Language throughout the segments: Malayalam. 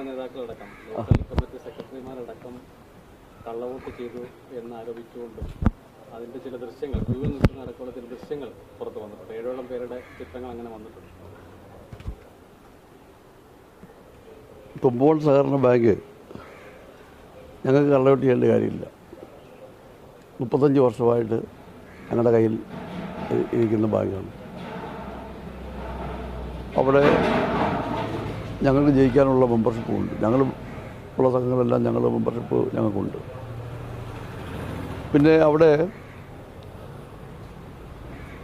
നേതാക്കളടക്കം ലോക്കൽ കമ്മിറ്റി സെക്രട്ടറിമാരടക്കം കള്ളവോട്ട് ചെയ്തു എന്നാരോപിച്ചുകൊണ്ട് അതിൻ്റെ ചില ദൃശ്യങ്ങൾ ക്യൂ നിൽക്കുന്ന അടക്കമുള്ള ചില ദൃശ്യങ്ങൾ പുറത്തു വന്നിട്ടുണ്ട്. 7ഓളം പേരുടെ ചിത്രങ്ങൾ അങ്ങനെ വന്നിട്ടുണ്ട്. തുമ്പോൾ സഹകരണ ബാങ്ക് ഞങ്ങൾക്ക് കള്ളവോട്ട് ചെയ്യേണ്ട കാര്യമില്ല. 35 വർഷമായിട്ട് ഞങ്ങളുടെ കയ്യിൽ ഇരിക്കുന്ന ബാങ്കാണ്. അവിടെ ഞങ്ങൾക്ക് ജയിക്കാനുള്ള മെമ്പർഷിപ്പ് ഉണ്ട്. ഞങ്ങൾ ഉള്ള സംഘങ്ങളെല്ലാം ഞങ്ങളുടെ മെമ്പർഷിപ്പ് ഞങ്ങൾക്കുണ്ട്. പിന്നെ അവിടെ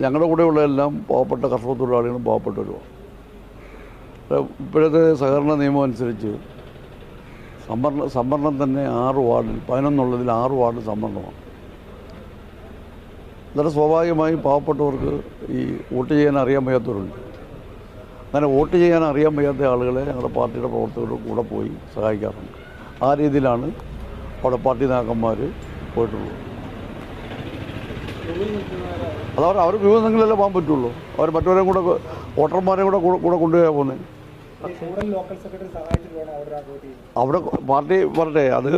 ഞങ്ങളുടെ കൂടെയുള്ളതെല്ലാം പാവപ്പെട്ട കർഷക തൊഴിലാളികളും പാവപ്പെട്ടവരുമാണ്. ഇപ്പോഴത്തെ സഹകരണ നിയമം അനുസരിച്ച് സംവരണം തന്നെ 6 വാർഡിൽ 11 6 വാർഡ് സംവരണമാണ്. അന്നേരം സ്വാഭാവികമായും പാവപ്പെട്ടവർക്ക് ഈ വോട്ട് ചെയ്യാൻ അറിയാൻ വയ്യാത്തവരുണ്ട്. അങ്ങനെ വോട്ട് ചെയ്യാൻ അറിയാൻ വയ്യാത്ത ആളുകളെ ഞങ്ങളുടെ പാർട്ടിയുടെ പ്രവർത്തകരുടെ കൂടെ പോയി സഹായിക്കാറുണ്ട്. ആ രീതിയിലാണ് അവിടെ പാർട്ടി നേതാക്കന്മാർ പോയിട്ടുള്ളത്. അതവർ അവർ ക്യൂ നിന്നെങ്കിലല്ലേ പോകാൻ പറ്റുള്ളൂ. അവർ മറ്റവരെയും കൂടെ വോട്ടർമാരെയും കൂടെ കൊണ്ടുപോയാൽ പോകുന്നത്. അവിടെ പാർട്ടി പറട്ടെ, അത്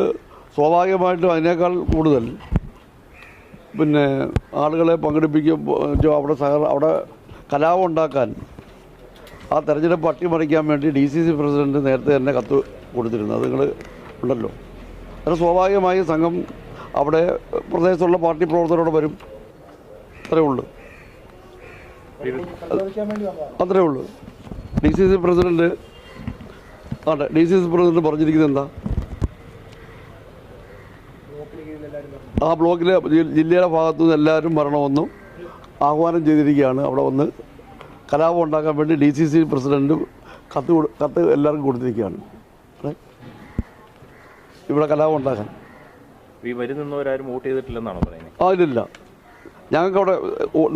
സ്വാഭാവികമായിട്ടും അതിനേക്കാൾ കൂടുതൽ പിന്നെ ആളുകളെ പങ്കെടുപ്പിക്കുമ്പോൾ അവിടെ കലാപം ഉണ്ടാക്കാൻ ആ തെരഞ്ഞെടുപ്പ് അട്ടിമറിക്കാൻ വേണ്ടി DCC പ്രസിഡന്റ് നേരത്തെ തന്നെ കത്ത് കൊടുത്തിരുന്നു. അത് നിങ്ങൾ ഉണ്ടല്ലോ. അത് സ്വാഭാവികമായി സംഘം അവിടെ പ്രദേശത്തുള്ള പാർട്ടി പ്രവർത്തകരോട് വരും. അത്രേ ഉള്ളൂ. DCC പ്രസിഡന്റ് പറഞ്ഞിരിക്കുന്നത് എന്താ? ആ ബ്ലോക്കിലെ ജില്ലയുടെ ഭാഗത്തു നിന്ന് എല്ലാവരും വരണമെന്നും ആഹ്വാനം ചെയ്തിരിക്കുകയാണ്. അവിടെ വന്ന് കലാപം ഉണ്ടാക്കാൻ വേണ്ടി DCC പ്രസിഡന്റ് കത്ത് എല്ലാവർക്കും കൊടുത്തിരിക്കുകയാണ്. ഇവിടെ കലാപം ഉണ്ടാക്കാൻ വരുന്നവരാരും വോട്ട് ചെയ്തിട്ടില്ലെന്നാണോ പറയുന്നത്? ഇല്ല. ഞങ്ങൾക്ക് അവിടെ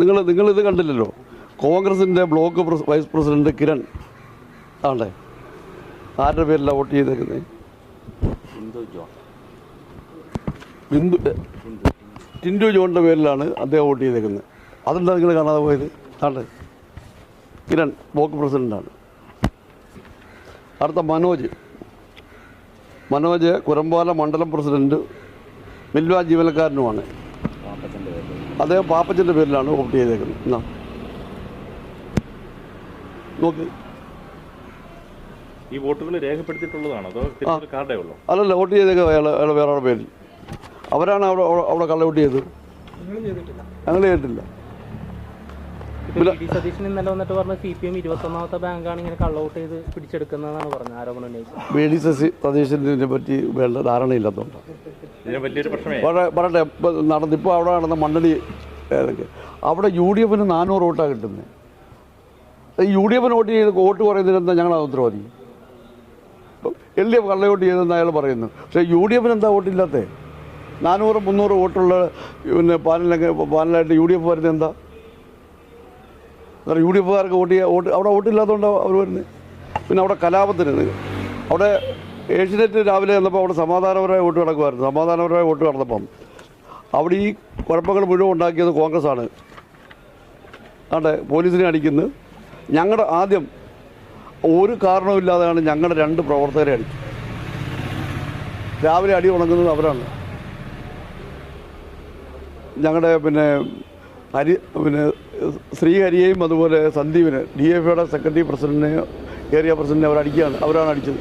നിങ്ങളിത് കണ്ടില്ലല്ലോ. കോൺഗ്രസിൻ്റെ ബ്ലോക്ക് വൈസ് പ്രസിഡന്റ് കിരൺ ആണ്ടേ ആരുടെ പേരിലാണ് വോട്ട് ചെയ്തേക്കുന്നത്? ടിൻഡു ജോണിൻ്റെ പേരിലാണ് അദ്ദേഹം വോട്ട് ചെയ്തേക്കുന്നത്. അതെന്താ നിങ്ങൾ കാണാതെ പോയത്? ആണ്ടേ കിരൺ ബ്ലോക്ക് പ്രസിഡൻ്റാണ്. അടുത്ത മനോജ് കുരമ്പാല മണ്ഡലം പ്രസിഡന്റ്, മിൽവ ജീവനക്കാരനുമാണ്. അദ്ദേഹം പാപ്പച്ചൻ്റെ പേരിലാണ് വോട്ട് ചെയ്തേക്കുന്നത്. എന്നാ നോക്ക്. ഈ വോട്ടുകൾ രേഖപ്പെടുത്തിയിട്ടുള്ളതാണോ അതോ കാർഡേ ഉള്ളൂ? അല്ലല്ല, വോട്ട് ചെയ്തേക്കുക അയാൾ വേറെ പേരിൽ. അവരാണ് അവിടെ കള്ള വോട്ട് ചെയ്തത്. ഞങ്ങൾ ചെയ്തിട്ടില്ല. സതീശൻ ഇന്നലെ വന്നിട്ട് പറഞ്ഞ CPM 21ാമത്തെ ബാങ്കാണ് ഇങ്ങനെ കള്ളവോട്ട് ചെയ്ത് പിടിച്ചെടുക്കുന്നതാണ് പറഞ്ഞ ആരോപണം ഉന്നയിച്ചത്. സതീശനെ പറ്റി വേണ്ട ധാരണയില്ലാത്തതുകൊണ്ട് പറയട്ടെ. ഇപ്പോൾ അവിടെ നടന്ന മണ്ഡലി അവിടെ UDF 400 വോട്ടാണ് കിട്ടുന്നത്. UDF വോട്ട് പറയുന്നതിനെന്താ ഞങ്ങളാണ് ഉത്തരവാദി? LDF കള്ളവോട്ട് ചെയ്തെന്ന് അയാൾ പറയുന്നു. പക്ഷേ UDF എന്താ വോട്ടില്ലാത്തത്? 400-300 വോട്ടുള്ള പിന്നെ പാനലായിട്ട് UDF വരുന്നത് എന്താ? കാരണം UDF അവിടെ വോട്ടില്ലാത്തതുകൊണ്ടാണ് അവർ വരുന്നത്. പിന്നെ അവിടെ കലാപത്തിന് അവിടെ ഏഷ്യനെറ്റ് രാവിലെ ചെന്നപ്പോൾ അവിടെ സമാധാനപരമായ വോട്ട് കിടക്കുമായിരുന്നു. സമാധാനപരമായ വോട്ട് കിടന്നപ്പം അവിടെ ഈ കുഴപ്പങ്ങൾ മുഴുവൻ ഉണ്ടാക്കിയത് കോൺഗ്രസ്സാണ്. അവിടെ പോലീസിനെ അടിക്കുന്നത് ഞങ്ങളുടെ ആദ്യം ഒരു കാരണവുമില്ലാതെയാണ് ഞങ്ങളുടെ 2 പ്രവർത്തകരെ അടിച്ചത്. രാവിലെ അടി ഉണങ്ങുന്നത് അവരാണ്. ഞങ്ങളുടെ പിന്നെ ശ്രീഹരിയെയും അതുപോലെ സന്ദീപിനെ DFIയുടെ സെക്രട്ടറി പ്രസിഡന്റിനെയോ ഏരിയ പ്രസിഡന്റിനെ അവരാണ് അടിച്ചത്.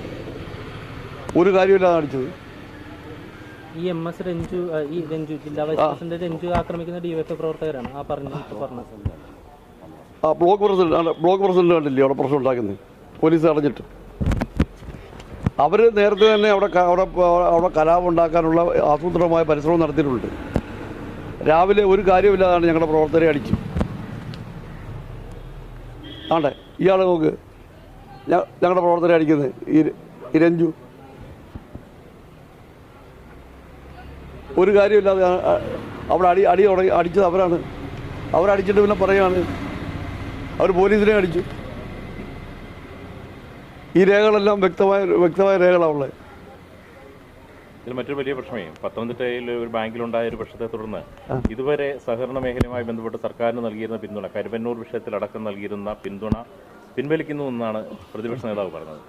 ഒരു കാര്യമില്ലാതെ അടിച്ചത്. ഈ MS രഞ്ജു ജില്ലാ വൈസ് പ്രസിഡന്റ് രഞ്ജു ആക്രമിക്കുന്ന DYFI പ്രവർത്തകരാണ് ആ പറഞ്ഞത്. ബ്ലോക്ക് പ്രസിഡന്റ് കണ്ടില്ലേ അവിടെ പ്രശ്നം ഉണ്ടാക്കുന്നത്? പോലീസ് അടഞ്ഞിട്ട് അവർ നേരത്തെ തന്നെ അവിടെ കലാപം ഉണ്ടാക്കാനുള്ള ആസൂത്രിതമായ പരിശ്രമം നടത്തിയിട്ടുണ്ട്. രാവിലെ ഒരു കാര്യമില്ലാതാണ് ഞങ്ങളുടെ പ്രവർത്തകരെ അടിച്ചു. ആണ്ടേ ഇയാൾ നോക്ക്, ഞങ്ങളുടെ പ്രവർത്തകരെ അടിക്കുന്നത് ഈ രഞ്ജു. ഒരു കാര്യമില്ലാതെ അവിടെ അടിച്ചത് അവരാണ്. അവരടിച്ചിട്ട് പിന്നെ പറയുകയാണ് അവർ പോലീസിനെ അടിച്ചു. ഈ രേഖകളെല്ലാം വ്യക്തമായ രേഖകളാണുള്ളത്. ഇതിൽ മറ്റൊരു വലിയ പ്രശ്നമേ പത്തനംതിട്ടയിൽ ഒരു ബാങ്കിലുണ്ടായ ഒരു പ്രശ്നത്തെ തുടർന്ന് ഇതുവരെ സഹകരണ മേഖലയുമായി ബന്ധപ്പെട്ട് സർക്കാരിന് നൽകിയിരുന്ന പിന്തുണ, കരുവന്നൂർ വിഷയത്തിലടക്കം നൽകിയിരുന്ന പിന്തുണ പിൻവലിക്കുന്നു എന്നാണ് പ്രതിപക്ഷ നേതാവ് പറഞ്ഞത്.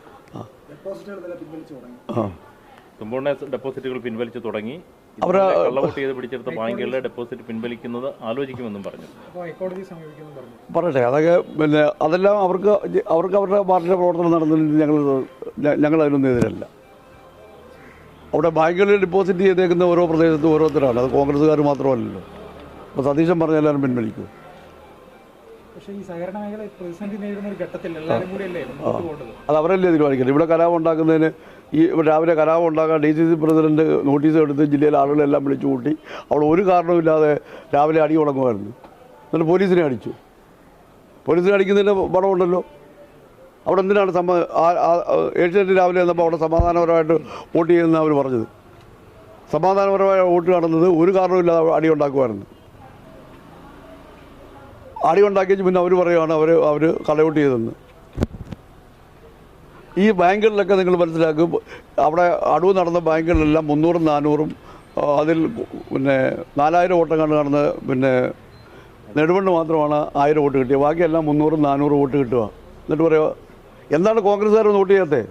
തുമ്പോണ്ണ ഡെപ്പോസിറ്റുകൾ പിൻവലിച്ചു തുടങ്ങി. കള്ളവോട്ട് ചെയ്ത് പിടിച്ചെടുത്ത ബാങ്കുകളുടെ ഡെപ്പോസിറ്റ് പിൻവലിക്കുന്നത് ആലോചിക്കുമെന്നും പറഞ്ഞു. പറയട്ടെ, അതൊക്കെ പിന്നെ അതെല്ലാം അവർക്ക് അവരുടെ പാർട്ടിയുടെ പ്രവർത്തനം നടന്നതിന് ഞങ്ങൾ അതിനൊന്നും എതിരല്ല. അവിടെ ബാങ്കുകളിൽ ഡെപ്പോസിറ്റ് ചെയ്തേക്കുന്ന ഓരോ പ്രദേശത്തും ഓരോരുത്തരാണ്, അത് കോൺഗ്രസ്സുകാർ മാത്രമല്ലല്ലോ. അപ്പോൾ സതീശൻ പറഞ്ഞ എല്ലാവരും പിൻവലിക്കും. പക്ഷേ ഈ സഹകരണ മേഖല പ്രതിസന്ധി നേരിടുന്ന ഒരു ഘട്ടത്തിൽ എല്ലാവരും കൂടിയല്ലേ മുന്നോട്ട് പോകേണ്ടത്? അത് അവരല്ലേ തീരുമാനിക്കുന്നത്. ഇവിടെ കലാപം ഉണ്ടാക്കുന്നതിന് ഈ രാവിലെ കലാപം ഉണ്ടാക്കാൻ DCC പ്രസിഡന്റ് നോട്ടീസ് എടുത്ത് ജില്ലയിലെ ആളുകളെല്ലാം വിളിച്ചു കൂട്ടി. അവിടെ ഒരു കാരണവുമില്ലാതെ രാവിലെ അടി തുടങ്ങുമായിരുന്നു. എന്നിട്ട് പോലീസിനെ അടിച്ചു. പോലീസിനെ അടിക്കുന്നതിൻ്റെ പടമുണ്ടല്ലോ. അവിടെ എന്തിനാണ് ഏഷ്യാനെറ്റ് രാവിലെ വന്നപ്പോൾ അവിടെ സമാധാനപരമായിട്ട് വോട്ട് ചെയ്യുന്ന അവർ പറഞ്ഞത്. സമാധാനപരമായ വോട്ട് നടന്നത് ഒരു കാരണവുമില്ലാതെ അടി ഉണ്ടാക്കുമായിരുന്നു. അടി ഉണ്ടാക്കിച്ച് പിന്നെ അവർ പറയുകയാണ് അവർ കള്ളവോട്ട് ചെയ്തെന്ന്. ഈ ബാങ്കുകളിലൊക്കെ നിങ്ങൾ മനസ്സിലാക്കും, അവിടെ അടവ് നടന്ന ബാങ്കുകളിലെല്ലാം 300-ഉം 400-ഉം അതിൽ പിന്നെ 4000 വോട്ടം കണ്ട് നടന്ന് പിന്നെ നെടുമണ്ണ് മാത്രമാണ് 1000 വോട്ട് കിട്ടിയത്. ബാക്കിയെല്ലാം 300-ഉം 400 വോട്ട് കിട്ടുക. എന്നിട്ട് പറയുക എന്താണ് കോൺഗ്രസ്സുകാർ വോട്ട് ചെയ്യാത്തത്?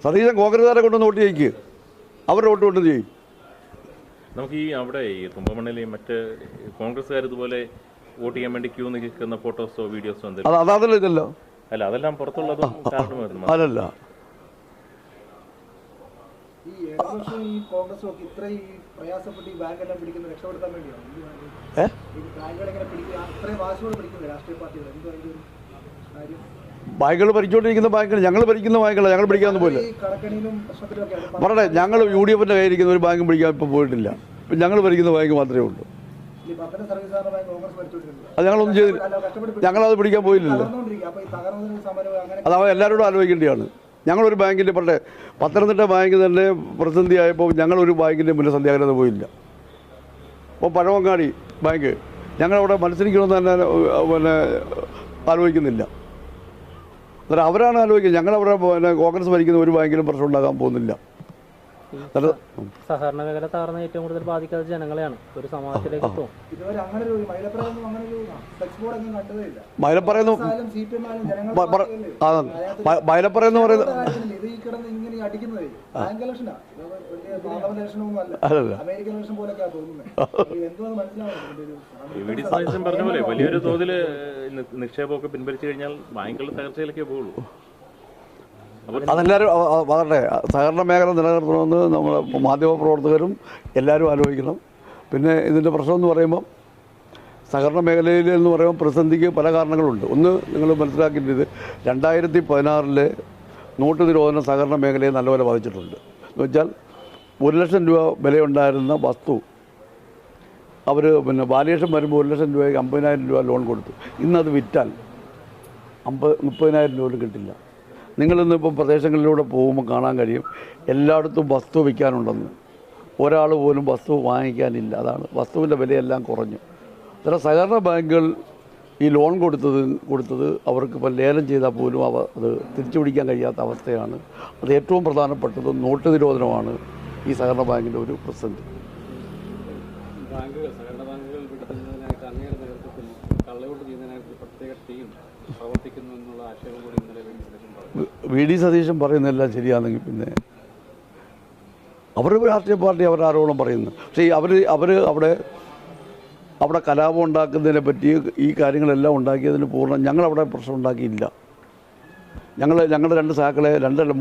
സതീശൻ കോൺഗ്രസ്സുകാരെ കൊണ്ടൊന്ന് വോട്ട് ചെയ്യിക്കുക, അവരുടെ വോട്ട് കൊണ്ട് ചെയ്യും. നമുക്ക് ഈ അവിടെ ഈ തുമ്പമണ്ണിലെയും മറ്റ് കോൺഗ്രസ്സുകാർ ഇതുപോലെ വോട്ട് ചെയ്യാൻ വേണ്ടി ക്യൂ നിൽക്കുന്ന ഫോട്ടോസോ വീഡിയോസോ എന്തെങ്കിലും അതല്ല ഇതല്ലോ. അല്ല, അതെല്ലാം പുറത്തുള്ളതും അതല്ല. ഈ ഇടതുപക്ഷം ഈ കോൺഗ്രസും ഒക്കെ ഇത്രയും പ്രയാസപ്പെട്ട് ഈ ബാങ്കെല്ലാം പിടിക്കുന്ന രക്ഷപ്പെടുത്താൻ വേണ്ടിയാണ് ഈ ബാങ്കുകളെങ്ങനെ പിടിക്കുക, അത്രയും വാശിയോടെ പിടിക്കുന്നത് രാഷ്ട്രീയ പാർട്ടികൾ. എന്തോ അതിൻ്റെ ഒരു കാര്യം? ബാങ്കുകൾ ഭരിച്ചുകൊണ്ടിരിക്കുന്ന ബാങ്കുകൾ, ഞങ്ങൾ ഭരിക്കുന്ന ബാങ്കുകൾ ഞങ്ങൾ പിടിക്കാനൊന്നും പോയില്ല. പറയട്ടെ, ഞങ്ങൾ UDFന്റെ കയ്യിരിക്കുന്ന ഒരു ബാങ്കും പിടിക്കാൻ ഇപ്പോൾ പോയിട്ടില്ല. ഇപ്പം ഞങ്ങൾ ഭരിക്കുന്ന ബാങ്ക് മാത്രമേ ഉള്ളൂ. അത് ഞങ്ങളൊന്നും ചെയ്തില്ല, ഞങ്ങളത് പിടിക്കാൻ പോയില്ലല്ലോ. അത് അവ എല്ലാവരോടും ആലോചിക്കേണ്ടതാണ്. ഞങ്ങളൊരു ബാങ്കിൻ്റെ പറയട്ടെ, പത്തനംതിട്ട ബാങ്ക് തന്നെ പ്രതിസന്ധിയായപ്പോൾ ഞങ്ങളൊരു ബാങ്കിൻ്റെ മുന്നേ സന്ധ്യാഗ്രത പോയില്ല. അപ്പോൾ പഴവങ്ങാടി ബാങ്ക് ഞങ്ങളവിടെ മത്സരിക്കണമെന്ന് തന്നെ പിന്നെ ആലോചിക്കുന്നില്ല. അന്നേരം അവരാണ് ആലോചിക്കുന്നത്. ഞങ്ങളവിടെ പിന്നെ കോൺഗ്രസ് ഭരിക്കുന്ന ഒരു ബാങ്കിലും പ്രശ്നം ഉണ്ടാകാൻ പോകുന്നില്ല. സഹകരണ മേഖല തകർന്ന ഏറ്റവും കൂടുതൽ ബാധിക്കാത്ത ജനങ്ങളെയാണ്. ഒരു സമാജത്തിലേക്ക് എത്തും. മൈലപ്പറയെന്ന് മൈലപ്പറയെന്ന് പറയുന്നത് പറഞ്ഞ പോലെ വലിയൊരു തോതിൽ നിക്ഷേപമൊക്കെ പിൻവലിച്ചു കഴിഞ്ഞാൽ ബാങ്കുകളുടെ തകർച്ചയിലേക്കേ പോകുള്ളൂ. അതെല്ലാവരും പറയട്ടെ, സഹകരണ മേഖല നിലനിർത്തണമെന്ന് നമ്മൾ മാധ്യമപ്രവർത്തകരും എല്ലാവരും ആലോചിക്കണം. പിന്നെ ഇതിൻ്റെ പ്രശ്നം എന്ന് പറയുമ്പോൾ സഹകരണ മേഖലയിൽ എന്ന് പറയുമ്പോൾ പ്രതിസന്ധിക്ക് പല കാരണങ്ങളുണ്ട്. ഒന്ന് നിങ്ങൾ മനസ്സിലാക്കേണ്ടത് 2016 നോട്ട് നിരോധനം സഹകരണ മേഖലയെ നല്ലപോലെ ബാധിച്ചിട്ടുണ്ട്. എന്ന് വെച്ചാൽ 1 ലക്ഷം രൂപ വിലയുണ്ടായിരുന്ന വസ്തു അവർ പിന്നെ വാല്യുവേഷൻ വരുമ്പോൾ 1 ലക്ഷം രൂപയ്ക്ക് 50,000 രൂപ ലോൺ കൊടുത്തു. ഇന്നത് വിറ്റാൽ 30,000 രൂപ കിട്ടില്ല. നിങ്ങളിന്നിപ്പോൾ പ്രദേശങ്ങളിലൂടെ പോകുമ്പോൾ കാണാൻ കഴിയും എല്ലായിടത്തും വസ്തു വിൽക്കാനുണ്ടെന്ന്. ഒരാൾ പോലും വസ്തു വാങ്ങിക്കാനില്ല. അതാണ് വസ്തുവിൻ്റെ വിലയെല്ലാം കുറഞ്ഞു. ചില സഹകരണ ബാങ്കുകൾ ഈ ലോൺ കൊടുത്തത് അവർക്ക് ഇപ്പോൾ ലേലം ചെയ്താൽ പോലും അത് തിരിച്ചു പിടിക്കാൻ കഴിയാത്ത അവസ്ഥയാണ്. അത് ഏറ്റവും പ്രധാനപ്പെട്ടത് നോട്ട് നിരോധനമാണ് ഈ സഹകരണ ബാങ്കിൻ്റെ ഒരു പ്രതിസന്ധി. സഹകരണ ബാങ്കുകൾ വിടുന്നതിനായിട്ട് അങ്ങയുടെ നേതൃത്വത്തിൽ കള്ളവോട്ട് ചെയ്യുന്നതിനായിട്ട് പ്രത്യേക ടീം പ്രവർത്തിക്കുന്നു എന്നുള്ള ആശയം കൂടി ഇന്നലെ VD സതീശൻ പറയുന്നതെല്ലാം ശരിയാണെങ്കിൽ പിന്നെ അവർ രാഷ്ട്രീയ പാർട്ടി അവരുടെ ആരോപണം പറയുന്നു. പക്ഷേ അവർ അവിടെ കലാപം ഉണ്ടാക്കുന്നതിനെ പറ്റി ഈ കാര്യങ്ങളെല്ലാം ഉണ്ടാക്കിയതിന് പൂർണ്ണം ഞങ്ങളവിടെ പ്രശ്നം ഉണ്ടാക്കിയില്ല. ഞങ്ങളുടെ 2 സഹാക്കളെ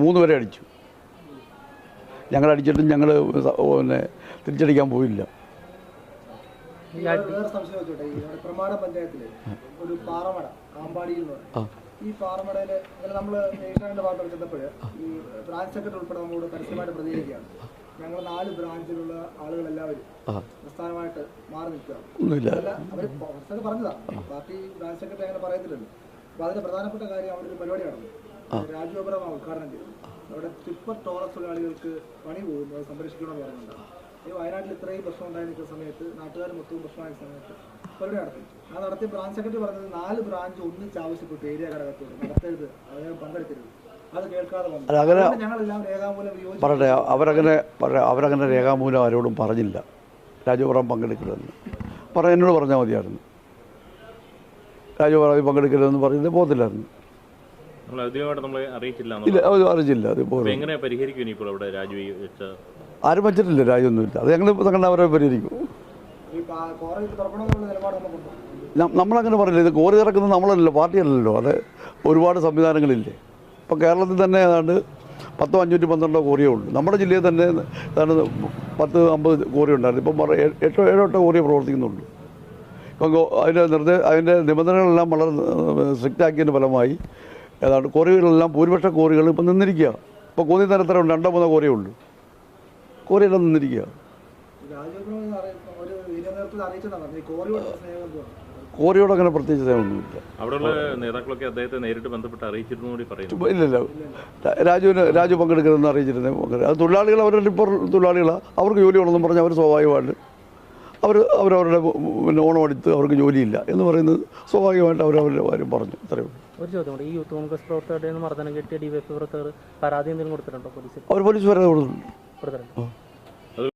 3 വരെ അടിച്ചു. ഞങ്ങളടിച്ചിട്ടും ഞങ്ങൾ പിന്നെ തിരിച്ചടിക്കാൻ പോയില്ല. ഈ പാറമടയിൽ നമ്മൾ ഏഷ്യാനെറ്റ് വാർത്തകൾ ചെന്നപ്പോൾ ഈ ബ്രാഞ്ച് സെക്രട്ടറി ഉൾപ്പെടെ നമ്മളോട് പരസ്യമായിട്ട് പ്രതികരിക്കുകയാണ്. ഞങ്ങൾ 4 ബ്രാഞ്ചിലുള്ള ആളുകളെല്ലാവരും പ്രസ്ഥാനമായിട്ട് മാറി നിൽക്കുകയാണ്. അവർ പറഞ്ഞതാണ്, പാർട്ടി ബ്രാഞ്ച് സെക്രട്ടറി അങ്ങനെ പറയത്തില്ലല്ലോ. അപ്പോൾ അതിൻ്റെ പ്രധാനപ്പെട്ട കാര്യം അവിടെ ഒരു പരിപാടി നടന്നു. രാജു അബ്രഹാം ഉദ്ഘാടനം ചെയ്തു. അവിടെ ടിപ്പർ ടോറസ് തൊഴിലാളികൾക്ക് പണി പോകുന്നു, അത് സംരക്ഷിക്കണമെന്ന് പറയുന്നുണ്ടാവും. ഈ വയനാട്ടിൽ ഇത്രയും പ്രശ്നം ഉണ്ടായിരുന്ന സമയത്ത് നാട്ടുകാർ മൊത്തവും പ്രശ്നമായ സമയത്ത് പരിപാടി നടത്തി. ആ നടത്തിയ ബ്രാഞ്ച് സെക്രട്ടറി പറഞ്ഞത് 4 ബ്രാഞ്ച് ഒന്നിച്ച് ആവശ്യപ്പെട്ടു ഏരിയ ഘടകത്തോട് നടത്തരുത്, അദ്ദേഹം പങ്കെടുക്കരുത്. അത് കേൾക്കാതെ വന്നു. ഞങ്ങളെല്ലാം രേഖാമൂലം പറയട്ടെ, അവരങ്ങനെ രേഖാമൂലം ആരോടും പറഞ്ഞില്ല രാജുപുറം പങ്കെടുക്കരുതെന്ന്. എന്നോട് പറഞ്ഞാൽ മതിയായിരുന്നു. രാജുപുറം പങ്കെടുക്കരുതെന്ന് പറഞ്ഞത് പോകത്തില്ലായിരുന്നു. നമ്മൾ ഔദ്യോഗികമായിട്ട് നമ്മളെ അറിയിച്ചില്ല. ഇല്ല, അത് അറിയിച്ചില്ല. അത് ഇപ്പോൾ എങ്ങനെ പരിഹരിക്കും ഇനിയിപ്പോൾ അവിടെ രാജു വെച്ച ആരും വച്ചിട്ടില്ല, രാജ്യമൊന്നുമില്ല. അത് ഞങ്ങൾ തങ്ങളുടെ അവരെ പരിഹരിക്കും. നമ്മളങ്ങനെ പറയില്ല. ഇത് കോറി ഇറക്കുന്നത് നമ്മളല്ലല്ലോ, പാർട്ടിയല്ലല്ലോ. അത് ഒരുപാട് സംവിധാനങ്ങളില്ലേ. ഇപ്പോൾ കേരളത്തിൽ തന്നെ ഏതാണ്ട് 10, 512 കോറിയേ ഉള്ളൂ. നമ്മുടെ ജില്ലയിൽ തന്നെ ഏതാണ്ട് 10, 50 കോറി ഉണ്ടായിരുന്നു. ഇപ്പം 8, 7 കോറിയേ പ്രവർത്തിക്കുന്നുള്ളൂ. ഇപ്പം അതിൻ്റെ നിബന്ധനകളെല്ലാം വളരെ സ്ട്രിക്റ്റ് ആക്കിയതിൻ്റെ ഫലമായി ഏതാണ്ട് കോറികളെല്ലാം ഭൂരിപക്ഷ കോറികൾ ഇപ്പം നിന്നിരിക്കുക. ഇപ്പോൾ കോന്നി തന്നെ എത്ര ഉണ്ട്? 2, 3 കോറിയേ ഉള്ളൂ. കോറിയെല്ലാം നിന്നിരിക്കുക. കോറിയോട് അങ്ങനെ പ്രത്യേകിച്ച് സ്നേഹമൊന്നുമില്ല. അവിടെയുള്ള നേതാക്കളൊക്കെ അദ്ദേഹത്തെ നേരിട്ട് ബന്ധപ്പെട്ട് അറിയിച്ചിരുന്നു കൂടി പറയുന്നു. ഇല്ലല്ല, രാജു പങ്കെടുക്കരുതെന്ന് അറിയിച്ചിരുന്നത്. അത് തൊഴിലാളികൾ, അവരുടെ ഇപ്പോൾ തൊഴിലാളികളാണ്. അവർക്ക് ജോലി ഉള്ളതെന്ന് പറഞ്ഞാൽ അവർ സ്വാഭാവികമായിട്ട് അവരവരുടെ പിന്നെ ഓണം എടുത്ത് അവർക്ക് ജോലിയില്ല എന്ന് പറയുന്നത് സ്വാഭാവികമായിട്ട് അവരവരുടെ കാര്യം പറഞ്ഞു. ഇത്രയും ഒരു ചോദ്യം, ഈ യൂത്ത് കോൺഗ്രസ് പ്രവർത്തകരുടെ മർദ്ദനം കിട്ടിയ ഡിവൈഎഫ് പ്രവർത്തകർ പരാതി എന്തെങ്കിലും കൊടുത്തിട്ടുണ്ടോ പോലീസിൽ? അവർ പോലീസ് വരെ കൊടുത്തിട്ടുണ്ട്.